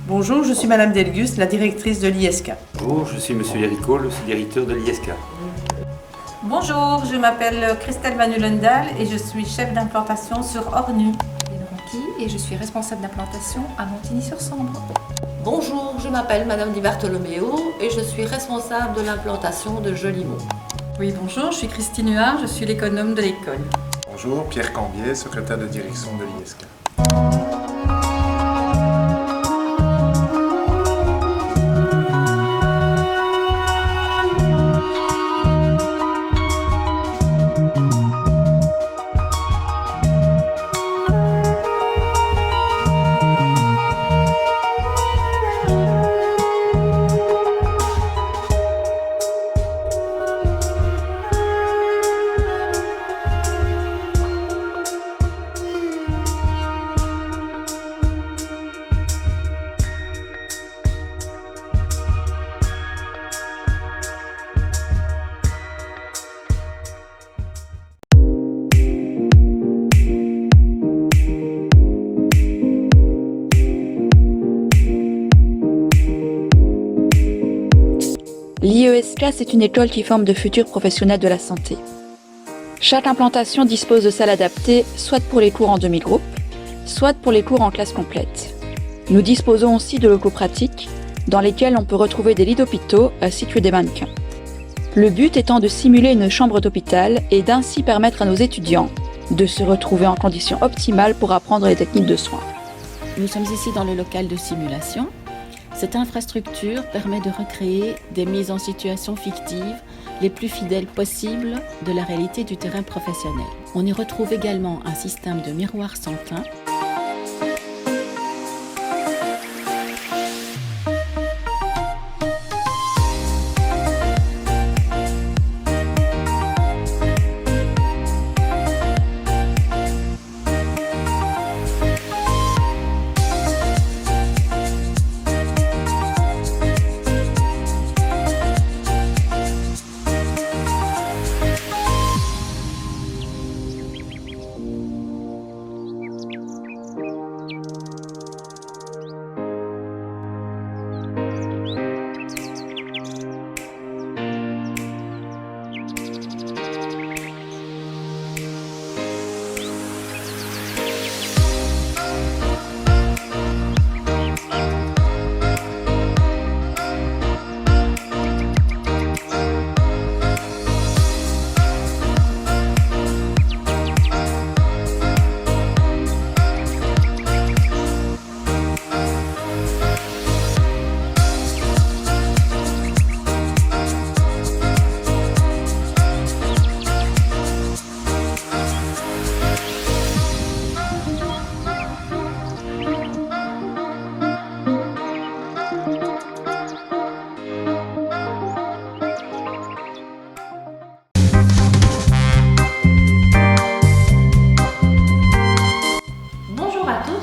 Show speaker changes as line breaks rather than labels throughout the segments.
Bonjour, je suis Madame Delgus, la directrice de l'ISK.
Bonjour, je suis Monsieur Yerico, le directeur de l'ISK.
Bonjour, je m'appelle Christelle Vanulendal et je suis chef d'implantation sur Ornu.
Et je suis responsable d'implantation à Montigny-sur-Sambre.
Bonjour, je m'appelle Madame Di Bartolomeo et je suis responsable de l'implantation de Jolimont.
Oui, bonjour, je suis Christine Huard, je suis l'économe de l'école.
Bonjour, Pierre Cambier, secrétaire de direction de l'ISK.
L'IESK, c'est une école qui forme de futurs professionnels de la santé. Chaque implantation dispose de salles adaptées, soit pour les cours en demi-groupe, soit pour les cours en classe complète. Nous disposons aussi de locaux pratiques, dans lesquels on peut retrouver des lits d'hôpitaux ainsi que des mannequins. Le but étant de simuler une chambre d'hôpital et d'ainsi permettre à nos étudiants de se retrouver en conditions optimales pour apprendre les techniques de soins.
Nous sommes ici dans le local de simulation. Cette infrastructure permet de recréer des mises en situation fictives les plus fidèles possibles de la réalité du terrain professionnel. On y retrouve également un système de miroirs sanguins.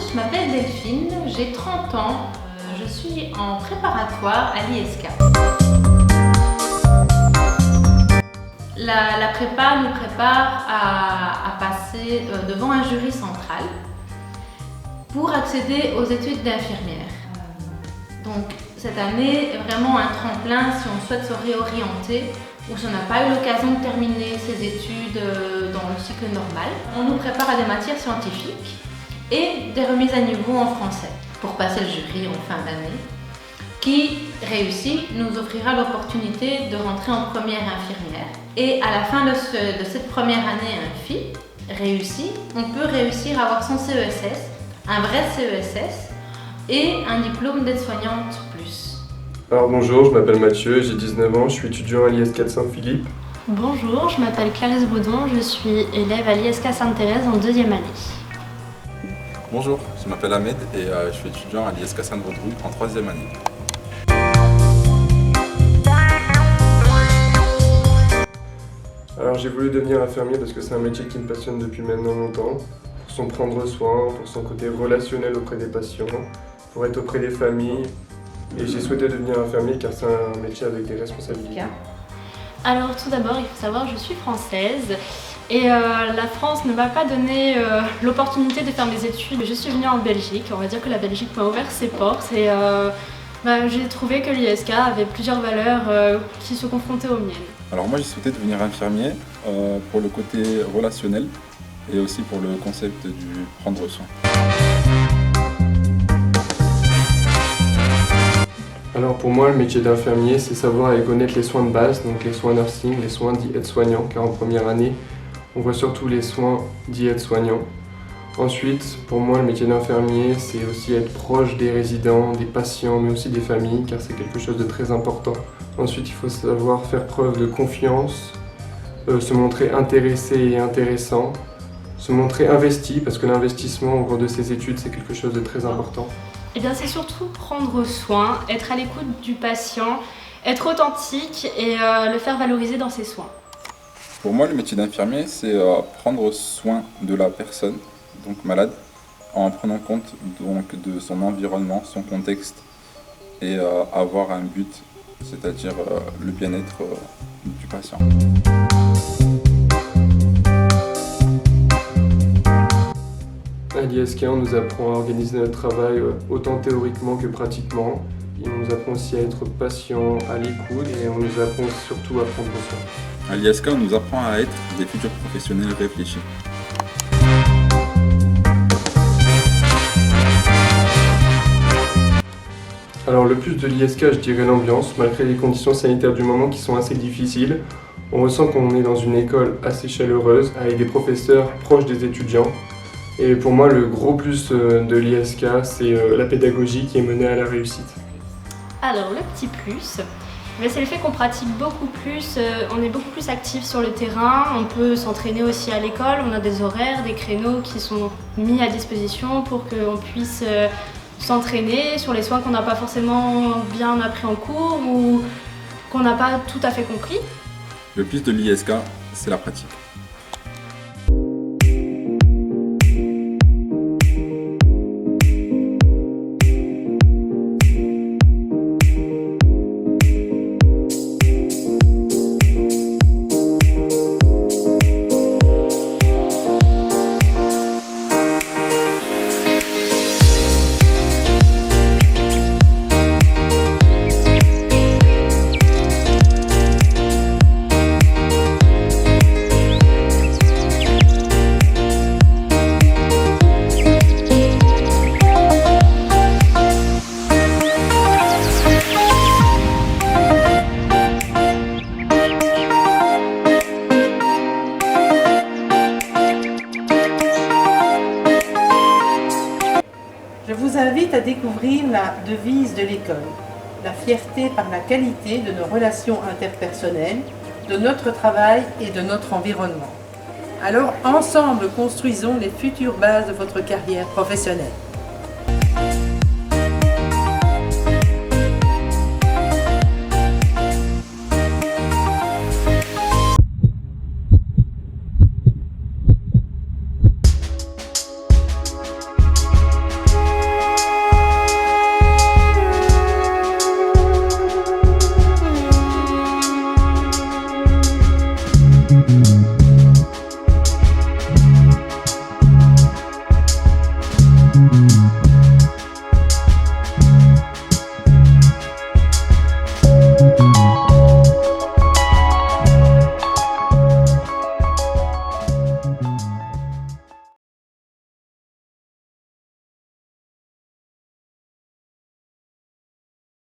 Je m'appelle Delphine, j'ai 30 ans, je suis en préparatoire à l'ISK. La prépa nous prépare à passer devant un jury central pour accéder aux études d'infirmière. Donc cette année est vraiment un tremplin si on souhaite se réorienter ou si on n'a pas eu l'occasion de terminer ses études dans le cycle normal. On nous prépare à des matières scientifiques et des remises à niveau en français pour passer le jury en fin d'année. Qui réussit nous offrira l'opportunité de rentrer en première infirmière. Et à la fin de cette première année infi réussie, on peut réussir à avoir son CESS, un vrai CESS et un diplôme d'aide-soignante plus.
Alors bonjour, je m'appelle Mathieu, j'ai 19 ans, je suis étudiant à l'ISK de Saint-Philippe.
Bonjour, je m'appelle Clarisse Baudon, je suis élève à l'ISK Sainte-Thérèse en 2e année.
Bonjour, je m'appelle Ahmed et je suis étudiant à l'ISK Sainte-Baudrouille en 3e année.
Alors j'ai voulu devenir infirmier parce que c'est un métier qui me passionne depuis maintenant longtemps, pour son prendre soin, pour son côté relationnel auprès des patients, pour être auprès des familles. Et j'ai souhaité devenir infirmier car c'est un métier avec des responsabilités.
Alors tout d'abord, il faut savoir que je suis française Et la France ne m'a pas donné l'opportunité de faire mes études. Je suis venue en Belgique, on va dire que la Belgique m'a ouvert ses portes et j'ai trouvé que l'ISK avait plusieurs valeurs qui se confrontaient aux miennes.
Alors moi j'ai souhaité devenir infirmier pour le côté relationnel et aussi pour le concept du prendre soin.
Alors pour moi, le métier d'infirmier, c'est savoir et connaître les soins de base, donc les soins nursing, les soins dits aides-soignants, car en première année, on voit surtout les soins dits aides-soignants. Ensuite, pour moi, le métier d'infirmier, c'est aussi être proche des résidents, des patients, mais aussi des familles, car c'est quelque chose de très important. Ensuite, il faut savoir faire preuve de confiance, se montrer intéressé et intéressant, se montrer investi, parce que l'investissement au cours de ses études, c'est quelque chose de très important.
Eh bien, c'est surtout prendre soin, être à l'écoute du patient, être authentique et le faire valoriser dans ses soins.
Pour moi, le métier d'infirmier, c'est prendre soin de la personne, donc malade, en prenant compte donc, de son environnement, son contexte, et avoir un but, c'est-à-dire le bien-être du patient.
À l'ISK, on nous apprend à organiser notre travail autant théoriquement que pratiquement. Et on nous apprend aussi à être patient, à l'écoute, et on nous apprend surtout à prendre soin.
À l'ISK, on nous apprend à être des futurs professionnels réfléchis.
Alors le plus de l'ISK, je dirais l'ambiance, malgré les conditions sanitaires du moment qui sont assez difficiles. On ressent qu'on est dans une école assez chaleureuse, avec des professeurs proches des étudiants. Et pour moi, le gros plus de l'ISK, c'est la pédagogie qui est menée à la réussite.
Alors, le petit plus, c'est le fait qu'on pratique beaucoup plus, on est beaucoup plus actif sur le terrain, on peut s'entraîner aussi à l'école, on a des horaires, des créneaux qui sont mis à disposition pour qu'on puisse s'entraîner sur les soins qu'on n'a pas forcément bien appris en cours ou qu'on n'a pas tout à fait compris.
Le plus de l'ISK, c'est la pratique.
Je vous invite à découvrir la devise de l'école, la fierté par la qualité de nos relations interpersonnelles, de notre travail et de notre environnement. Alors ensemble, construisons les futures bases de votre carrière professionnelle.
Thank you.